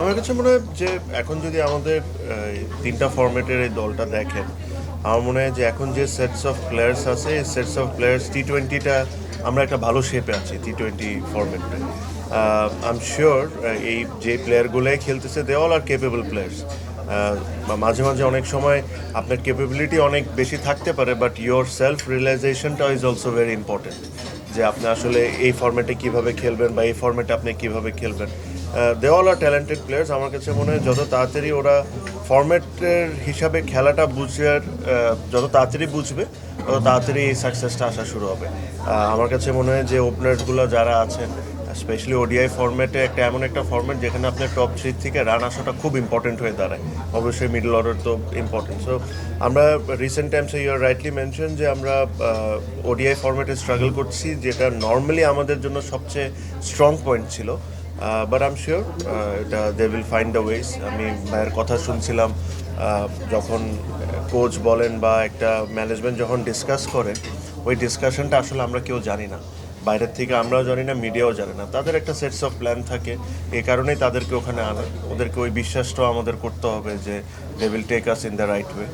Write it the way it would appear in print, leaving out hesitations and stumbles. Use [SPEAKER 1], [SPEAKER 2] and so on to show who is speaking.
[SPEAKER 1] আমার কাছে মনে হয় যে এখন যদি আমাদের তিনটা ফরম্যাটের এই দলটা দেখেন, আমার মনে হয় যে এখন যে সেটস অফ প্লেয়ার্স আছে এই সেটস অফ প্লেয়ার্স টি-20টা আমরা একটা ভালো শেপে আছি টি-20 ফরম্যাটটা। আই এম শিওর এই যে প্লেয়ারগুলোই খেলতেছে they all are capable players. মাঝে মাঝে অনেক সময় আপনার ক্যাপাবিলিটি অনেক বেশি থাকতে পারে, বাট ইয়োর সেলফ রিয়েলাইজেশনটা ইজ অলসো ভেরি ইম্পর্টেন্ট, যে আপনি আসলে এই ফরম্যাটে কিভাবে খেলবেন বা এই ফরম্যাটে আপনি কিভাবে খেলবেন। They all are talented players. আমার কাছে মনে হয় যত তাড়াতাড়ি ওরা ফরম্যাটের হিসাবে খেলাটা যত তাড়াতাড়ি বুঝবে তত তাড়াতাড়ি এই সাকসেসটা আসা শুরু হবে। আমার কাছে মনে হয় যে ওপেনারসগুলো যারা আছেন, স্পেশালি ওডিআই ফরম্যাটে এমন একটা ফরম্যাট যেখানে আপনার টপ থ্রি থেকে রান আসাটা খুব ইম্পর্টেন্ট হয়ে দাঁড়ায়। অবশ্যই মিডল অর্ডার তো ইম্পর্টেন্ট। সো আমরা রিসেন্ট টাইমসে ইউ আর রাইটলি মেনশন যে আমরা ওডিআই ফরম্যাটে স্ট্রাগল করছি, যেটা নর্মালি আমাদের জন্য সবচেয়ে স্ট্রং পয়েন্ট ছিল। বাট আই এম শিওর এটা they will find the ways. আমি ভাইয়ের কথা শুনছিলাম, যখন কোচ বলেন বা একটা ম্যানেজমেন্ট যখন ডিসকাস করে, ওই ডিসকাশনটা আসলে আমরা কেউ জানি না, বাইরের থেকে আমরাও জানি না, মিডিয়াও জানে না। তাদের একটা সেটস অফ প্ল্যান থাকে, এই কারণেই তাদেরকে ওখানে আনে। ওদেরকে ওই বিশ্বাসটাও আমাদের করতে হবে যে they will take us in the right way.